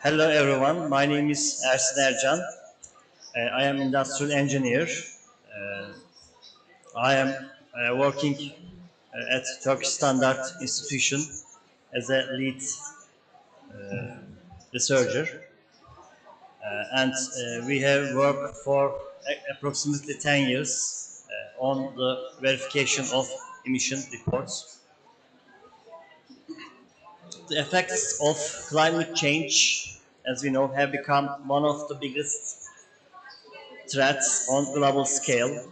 Hello everyone, my name is Ersin Ercan. I am industrial engineer. Uh, I am working at Turkish Standard Institution as a lead researcher. And we have worked for approximately 10 years on the verification of emission reports. The effects of climate change, as we know, have become one of the biggest threats on global scale.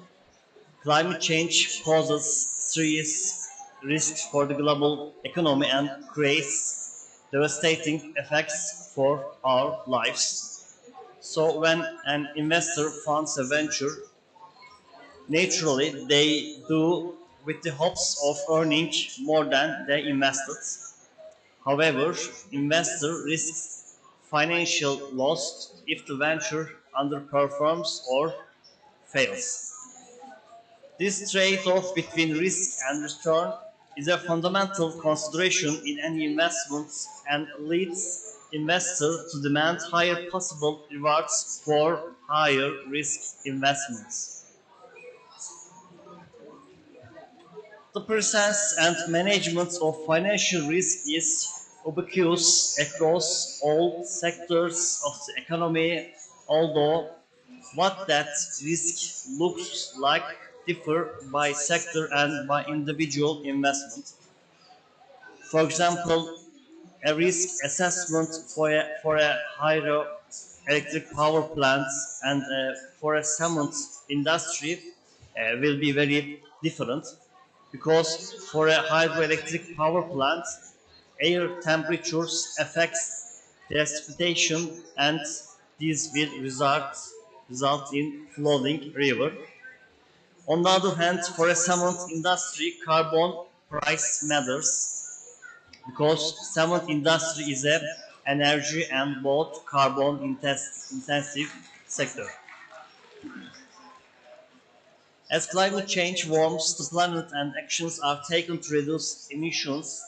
Climate change poses serious risks for the global economy and creates devastating effects for our lives. So when an investor funds a venture, naturally they do with the hopes of earning more than they invested. However, investor risks financial loss if the venture underperforms or fails. This trade-off between risk and return is a fundamental consideration in any investment and leads investors to demand higher possible rewards for higher risk investments. The presence and management of financial risk is ubiquitous across all sectors of the economy, although what that risk looks like differ by sector and by individual investment. For example, a risk assessment for a hydroelectric power plant and for a cement industry will be very different because for a hydroelectric power plant, air temperatures affects precipitation and this will result in flooding river. On the other hand, for a cement industry, carbon price matters because cement industry is a energy and both carbon intensive sector. As climate change warms the planet and actions are taken to reduce emissions,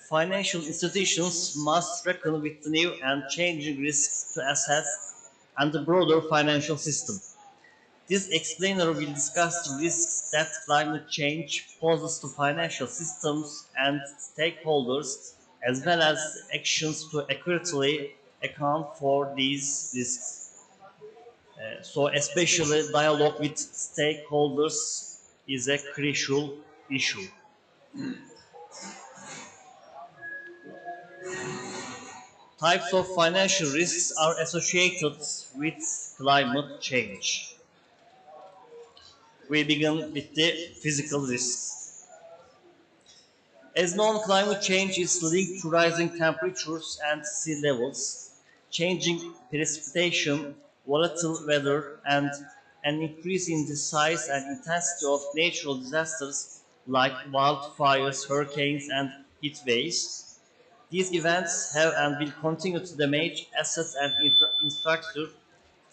financial institutions must reckon with the new and changing risks to assets and the broader financial system. This explainer will discuss the risks that climate change poses to financial systems and stakeholders, as well as actions to accurately account for these risks. So especially dialogue with stakeholders is a crucial issue. Types of financial risks are associated with climate change. We begin with the physical risks. As known, climate change is linked to rising temperatures and sea levels, changing precipitation, volatile weather, and an increase in the size and intensity of natural disasters like wildfires, hurricanes, and heat waves. These events have and will continue to damage assets and infrastructure,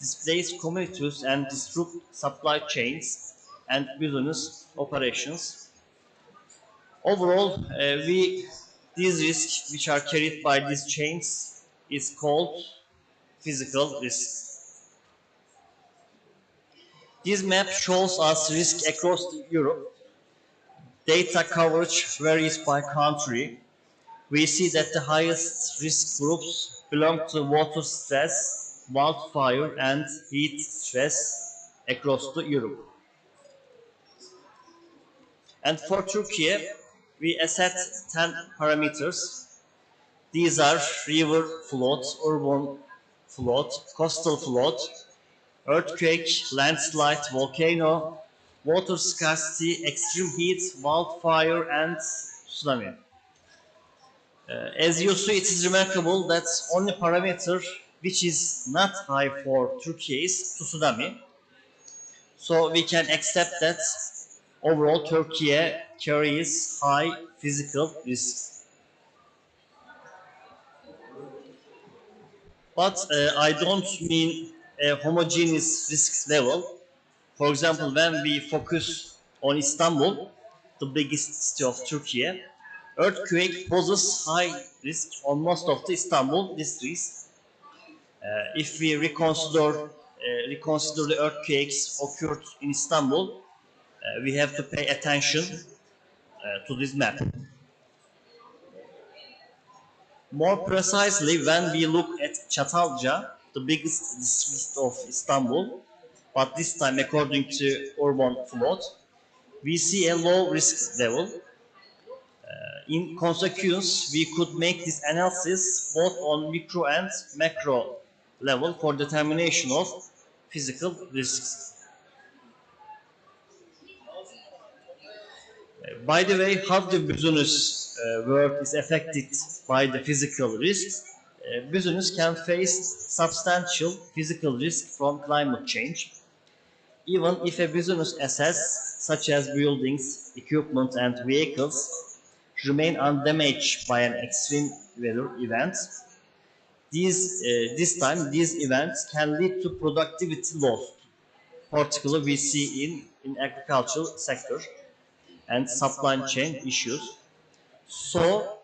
displace communities, and disrupt supply chains and business operations. Overall, these risks which are carried by these chains is called physical risks. This map shows us risk across Europe. Data coverage varies by country. We see that the highest risk groups belong to water stress, wildfire, and heat stress across Europe. And for Turkey, we set 10 parameters. These are river flood, urban flood, coastal flood, earthquake, landslide, volcano, water scarcity, extreme heat, wildfire, and tsunami. As you see, it is remarkable that only parameter which is not high for Turkey is tsunami. So we can accept that overall Turkey carries high physical risks. But I don't mean a homogeneous risk level. For example, when we focus on Istanbul, the biggest city of Turkey, earthquake poses high risk on most of the Istanbul districts. If we reconsider the earthquakes occurred in Istanbul, we have to pay attention to this map. More precisely, when we look at Çatalca, the biggest district of Istanbul, but this time according to urban flood, we see a low risk level. In consequence, we could make this analysis both on micro and macro level for determination of physical risks. By the way, how the business world is affected by the physical risks, business can face substantial physical risk from climate change. Even if a business assets, such as buildings, equipment, and vehicles, remain undamaged by an extreme weather event, this time these events can lead to productivity loss, particularly we see in agricultural sector and supply chain issues. So,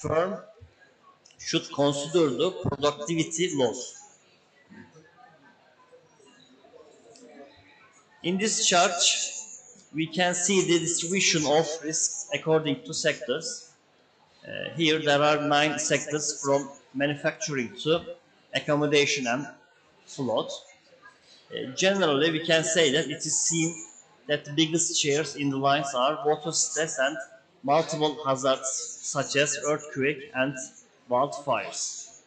firm should consider the productivity loss. In this chart, we can see the distribution of risks according to sectors. Here there are 9 sectors from manufacturing to accommodation and flood. Generally, we can say that it is seen that the biggest shares in the lines are water stress and multiple hazards such as earthquake and wildfires.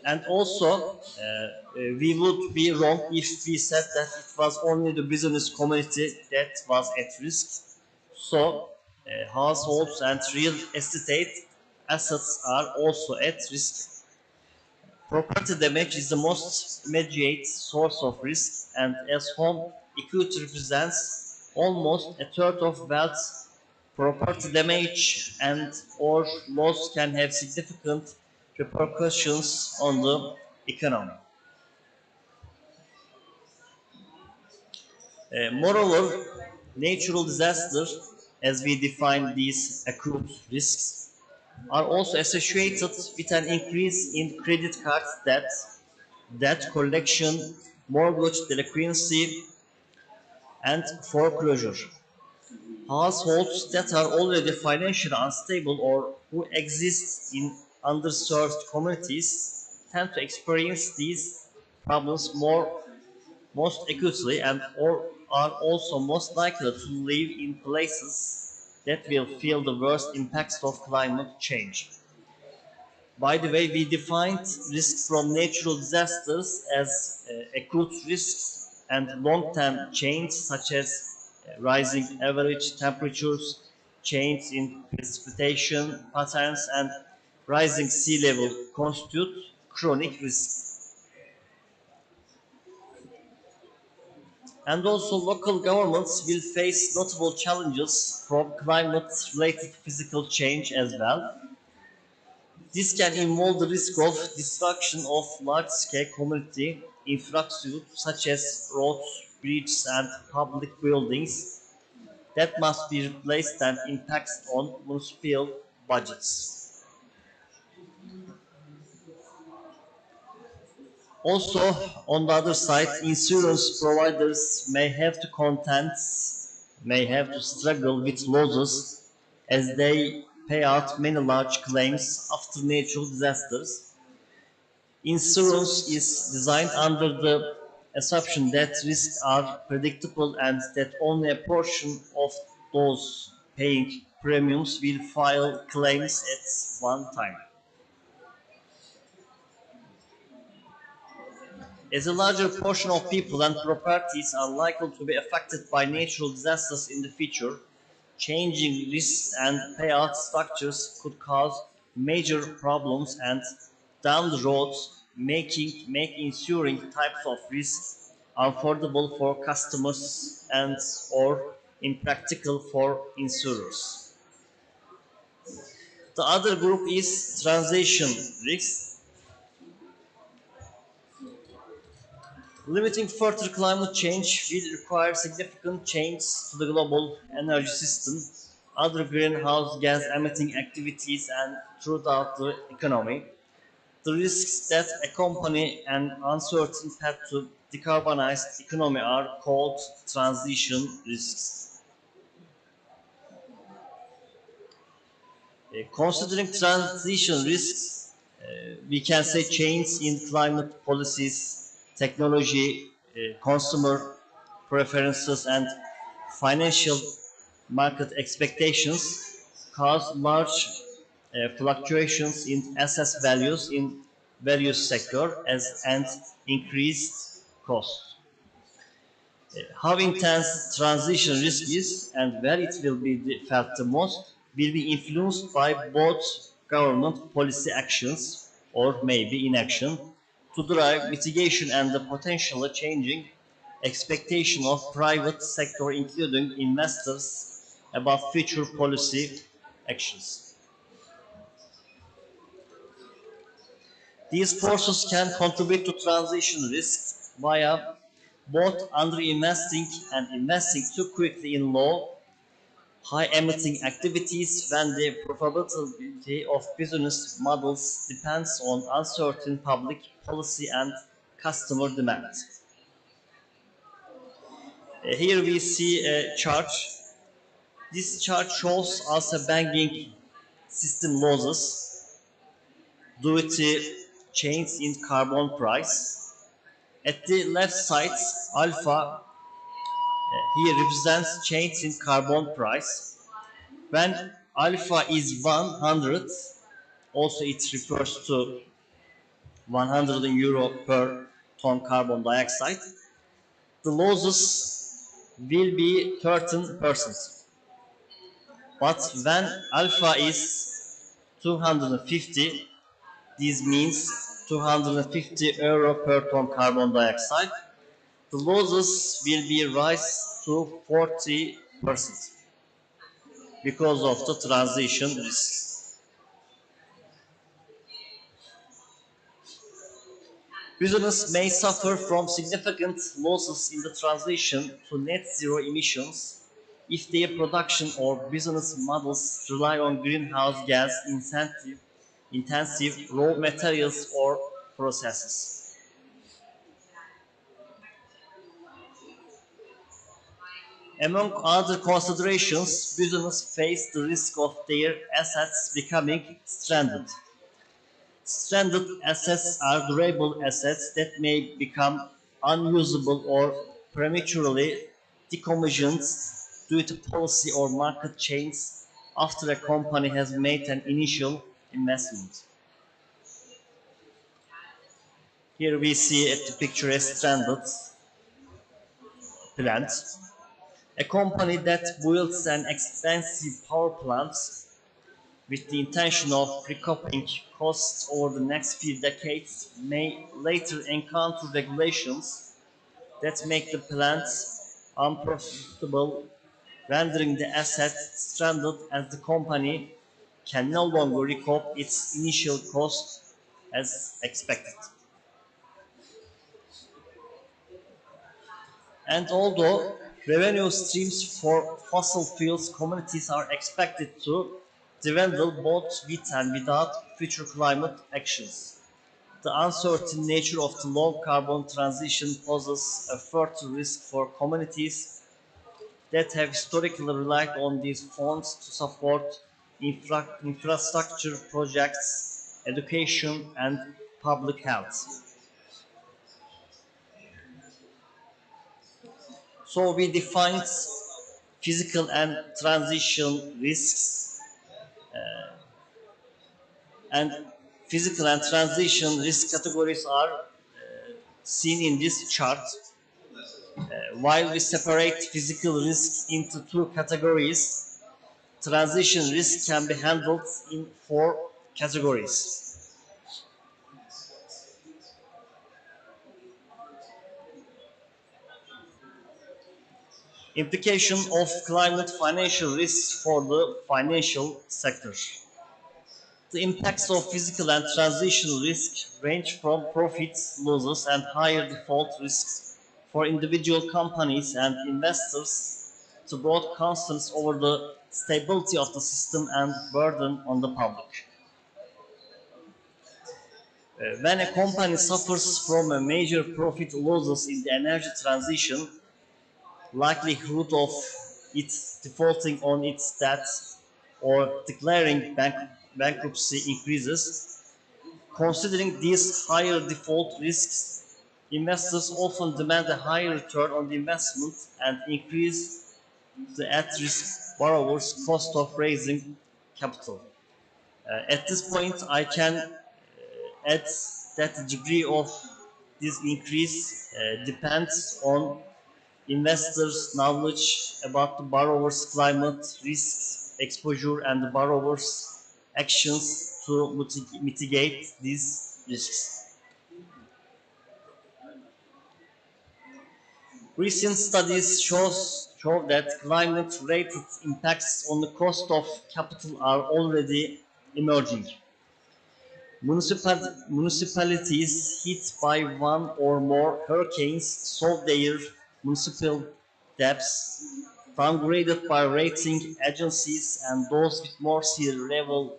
And also, we would be wrong if we said that it was only the business community that was at risk. So, households and real estate assets are also at risk. Property damage is the most immediate source of risk, and as home equity represents almost a third of wealth, property damage and or loss can have significant repercussions on the economy. Moreover, natural disasters, as we define these acute risks, are also associated with an increase in credit card debt collection, mortgage delinquency, and foreclosure. Households that are already financially unstable or who exist in underserved communities tend to experience these problems most acutely and or are also most likely to live in places that will feel the worst impacts of climate change. By the way, we defined risks from natural disasters as acute risks and long-term change such as rising average temperatures, change in precipitation patterns, and rising sea level constitute chronic risks. And also local governments will face notable challenges from climate-related physical change as well. This can involve the risk of destruction of large-scale community infrastructure such as roads, bridges, and public buildings that must be replaced and impacts on municipal budgets. Also, on the other side, insurance providers may have to struggle with losses as they pay out many large claims after natural disasters. Insurance is designed under the assumption that risks are predictable and that only a portion of those paying premiums will file claims at one time. As a larger portion of people and properties are likely to be affected by natural disasters in the future, changing risks and payout structures could cause major problems and down the road make insuring types of risks affordable for customers and or impractical for insurers. The other group is transition risks. Limiting further climate change will require significant change to the global energy system. other greenhouse gas emitting activities, and throughout the economy. The risks that accompany an uncertain path to decarbonized economy are called transition risks. Considering transition risks, we can say change in climate policies, technology, consumer preferences, and financial market expectations cause large fluctuations in asset values in various sectors and increased costs. How intense transition risk is and where it will be felt the most will be influenced by both government policy actions or maybe inaction to drive mitigation and the potentially changing expectation of private sector including investors about future policy actions. These forces can contribute to transition risks via both underinvesting and investing too quickly in low, high-emitting activities when the profitability of business models depends on uncertain public policy and customer demand. Here we see a chart. This chart shows us a banking system losses due to change in carbon price. At the left side, alpha here represents change in carbon price. When alpha is 100, also it refers to 100 euro per ton carbon dioxide, the losses will be 13%. But when alpha is 250, this means 250 euro per ton carbon dioxide, the losses will be rise to 40% because of the transition risks. Business may suffer from significant losses in the transition to net zero emissions if their production or business models rely on greenhouse gas intensive raw materials or processes. Among other considerations, businesses face the risk of their assets becoming stranded. Stranded assets are durable assets that may become unusable or prematurely decommissioned due to policy or market changes after a company has made an initial investment. Here we see at the picture a stranded plant. A company that builds an expensive power plant with the intention of recouping costs over the next few decades may later encounter regulations that make the plant unprofitable, rendering the asset stranded as the company can no longer recoup its initial cost as expected. And although revenue streams for fossil fuels commodities are expected to dwindle both with and without future climate actions, the uncertain nature of the low carbon transition poses a further risk for communities that have historically relied on these funds to support infrastructure projects, education, and public health. So we defined physical and transition risks, and physical and transition risk categories are seen in this chart. While we separate physical risk into two categories, transition risk can be handled in four categories. Implication of climate financial risks for the financial sector. The impacts of physical and transition risk range from profits, losses, and higher default risks for individual companies and investors to broad concerns over the stability of the system and burden on the public. When a company suffers from a major profit losses in the energy transition, likelihood of it defaulting on its debt or declaring bankruptcy increases. Considering these higher default risks, investors often demand a higher return on the investment and increase the at-risk borrower's cost of raising capital. At this point, I can add that the degree of this increase depends on investors' knowledge about the borrower's climate risk exposure and the borrower's actions to mitigate these risks. Recent studies show that climate-related impacts on the cost of capital are already emerging. Municipalities hit by one or more hurricanes saw their municipal debts downgraded by rating agencies, and those with more sea level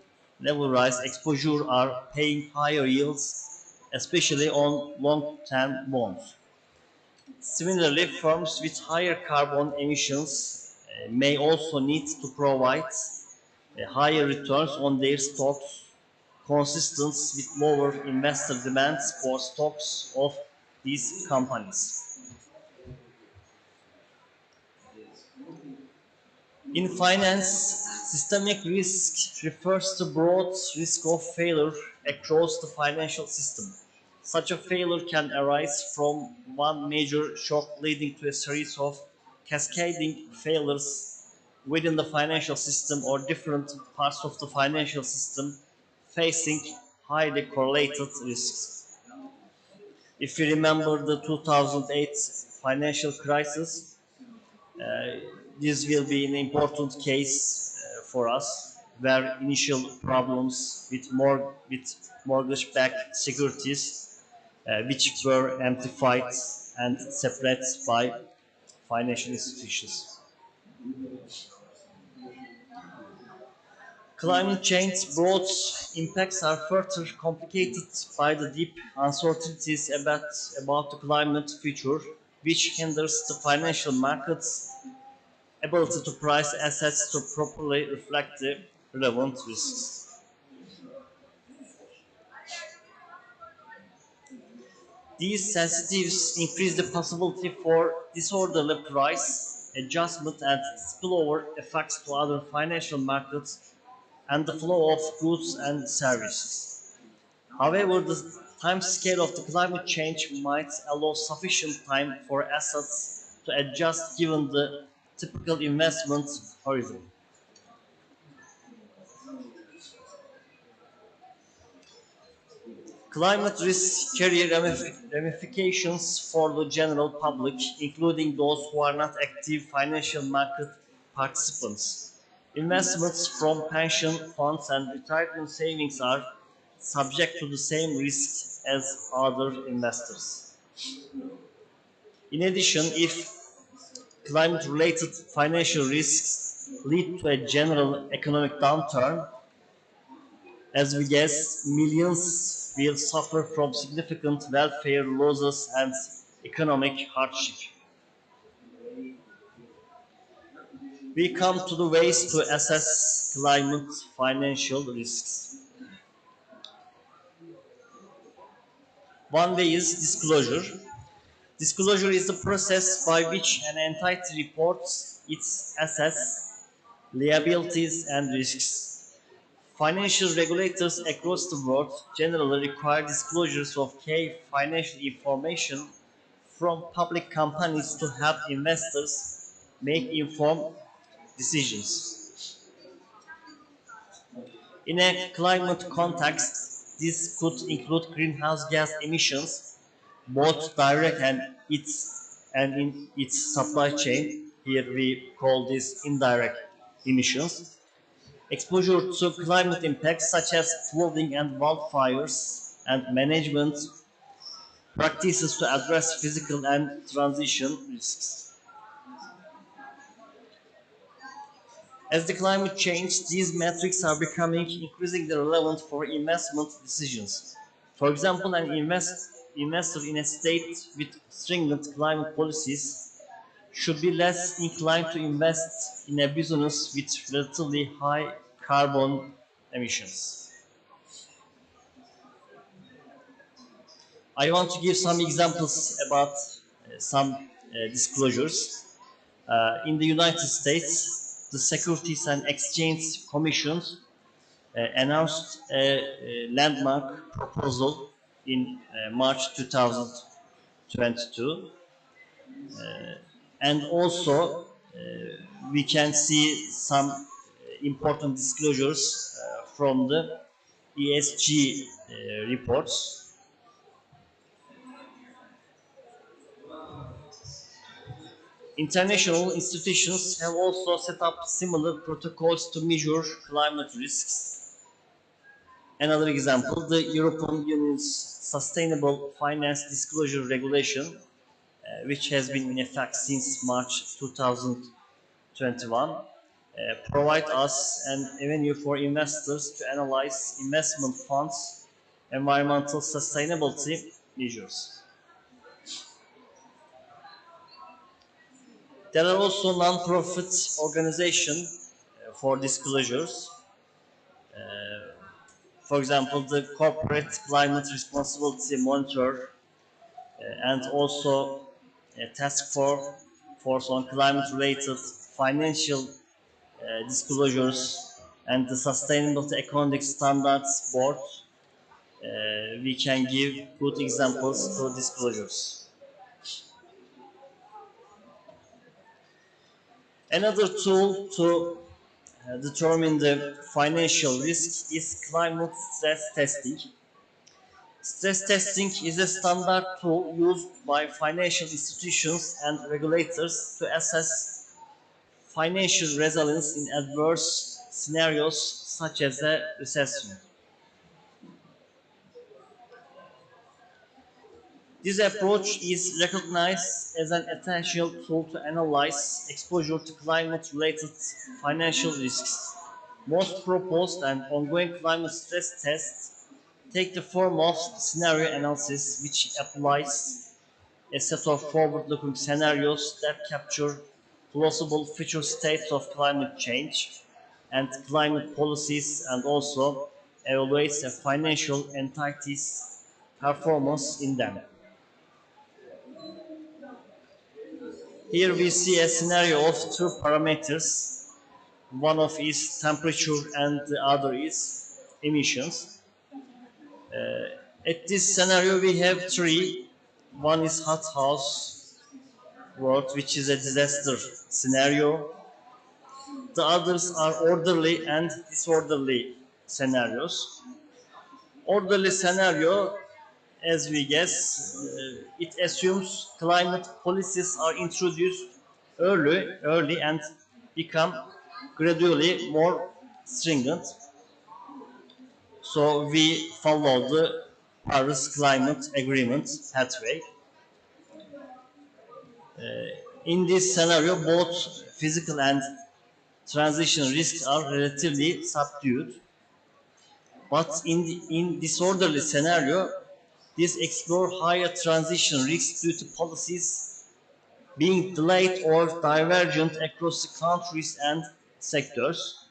rise exposure are paying higher yields, especially on long-term bonds. Similarly, firms with higher carbon emissions may also need to provide higher returns on their stocks, consistent with lower investor demands for stocks of these companies. In finance, systemic risk refers to broad risk of failure across the financial system. Such a failure can arise from one major shock leading to a series of cascading failures within the financial system or different parts of the financial system facing highly correlated risks. If you remember the 2008 financial crisis, uh, this will be an important case for us, where initial problems with mortgage-backed securities, which were amplified and separate by financial institutions. Climate change broad impacts are further complicated by the deep uncertainties about the climate future, which hinders the financial markets' ability to price assets to properly reflect the relevant risks. These sensitivities increase the possibility for disorderly price adjustment and spillover effects to other financial markets and the flow of goods and services. However, the timescale of the climate change might allow sufficient time for assets to adjust given the typical investment horizon. Climate risks carry ramifications for the general public, including those who are not active financial market participants. Investments from pension funds and retirement savings are subject to the same risks as other investors. In addition, if climate-related financial risks lead to a general economic downturn, as we guess, millions will suffer from significant welfare losses and economic hardship. We come to the ways to assess climate financial risks. One way is disclosure. Disclosure is the process by which an entity reports its assets, liabilities, and risks. Financial regulators across the world generally require disclosures of key financial information from public companies to help investors make informed decisions. In a climate context, this could include greenhouse gas emissions, both direct and in its supply chain. Here we call this indirect emissions. Exposure to climate impacts such as flooding and wildfires, and management practices to address physical and transition risks. As the climate change, these metrics are becoming increasingly relevant for investment decisions. For example, an investor in a state with stringent climate policies should be less inclined to invest in a business with relatively high carbon emissions. I want to give some examples about some disclosures. In the United States, the Securities and Exchange Commission announced a landmark proposal in March 2022. And also, we can see some important disclosures from the ESG reports. International institutions have also set up similar protocols to measure climate risks. Another example, the European Union's Sustainable Finance Disclosure Regulation, which has been in effect since March 2021, provide us an avenue for investors to analyze investment funds' environmental sustainability measures. There are also non-profit organizations for disclosures. For example, the Corporate Climate Responsibility Monitor and also a task force on climate-related financial disclosures and the Sustainability Economic Standards Board. We can give good examples to disclosures. Another tool to determine the financial risk is climate stress testing. Stress testing is a standard tool used by financial institutions and regulators to assess financial resilience in adverse scenarios such as a recession. This approach is recognized as an essential tool to analyze exposure to climate-related financial risks. Most proposed and ongoing climate stress tests take the form of scenario analysis, which applies a set of forward-looking scenarios that capture plausible future states of climate change and climate policies, and also evaluates a financial entity's performance in them. Here we see a scenario of two parameters. One of is temperature and the other is emissions. At this scenario we have three. One is hothouse world, which is a disaster scenario. The others are orderly and disorderly scenarios. Orderly scenario, as we guess, it assumes climate policies are introduced early and become gradually more stringent. So we follow the Paris Climate Agreement pathway. In this scenario, both physical and transition risks are relatively subdued. But in disorderly scenario, these explore higher transition risks due to policies being delayed or divergent across the countries and sectors.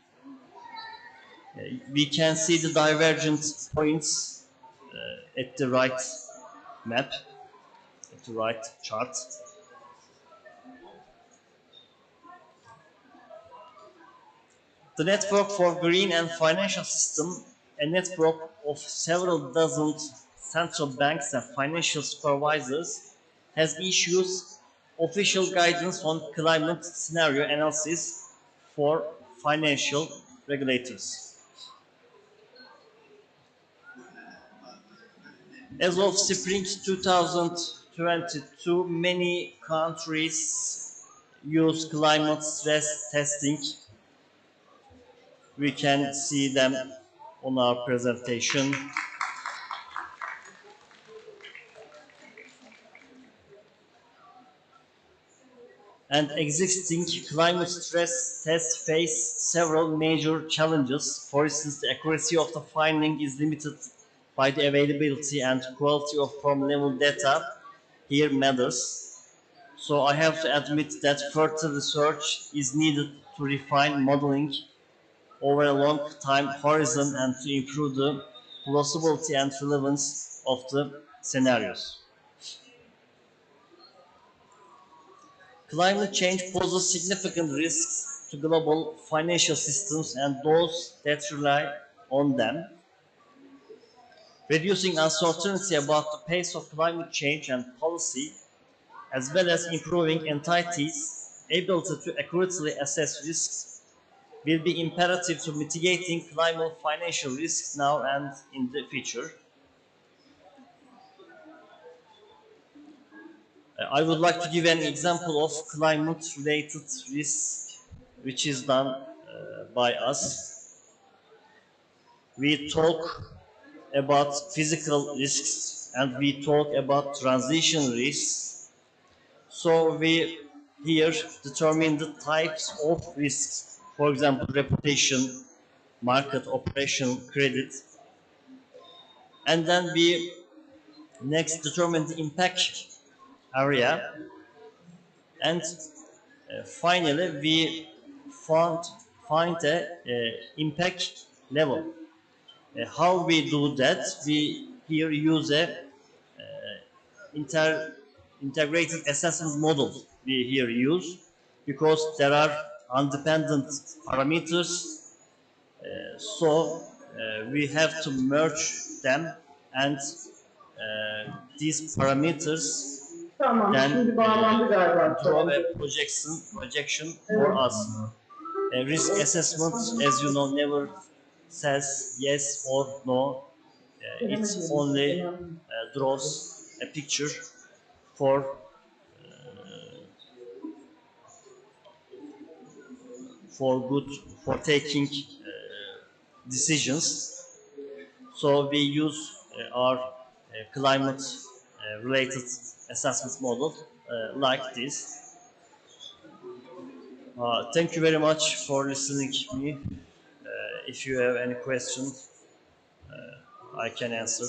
We can see the divergent points at the right map, at the right chart. The Network for Green and Financial System, a network of several dozen central banks and financial supervisors, has issued official guidance on climate scenario analysis for financial regulators. As of spring 2022, many countries use climate stress testing. We can see them on our presentation. and existing climate stress tests face several major challenges. For instance, the accuracy of the finding is limited by the availability and quality of problem-level data here matters. So I have to admit that further research is needed to refine modeling over a long time horizon and to improve the plausibility and relevance of the scenarios. Climate change poses significant risks to global financial systems and those that rely on them. Reducing uncertainty about the pace of climate change and policy, as well as improving entities' ability to accurately assess risks, will be imperative to mitigating climate financial risks now and in the future. I would like to give an example of climate-related risk which is done by us. We talk about physical risks and we talk about transition risks. So we here determine the types of risks, for example, reputation, market operation, credit, and then we next determine the impact area, and finally we find a impact level. How we do that? We here use a integrated assessment model we here use, because there are independent parameters, so we have to merge them, and these parameters Tamam, then şimdi bağlandı galiba. draw a projection for us. A risk assessment, as you know, never says yes or no. It only draws a picture for good for taking decisions. So we use our climate related assessment model like this. Thank you very much for listening to me. If you have any questions, I can answer.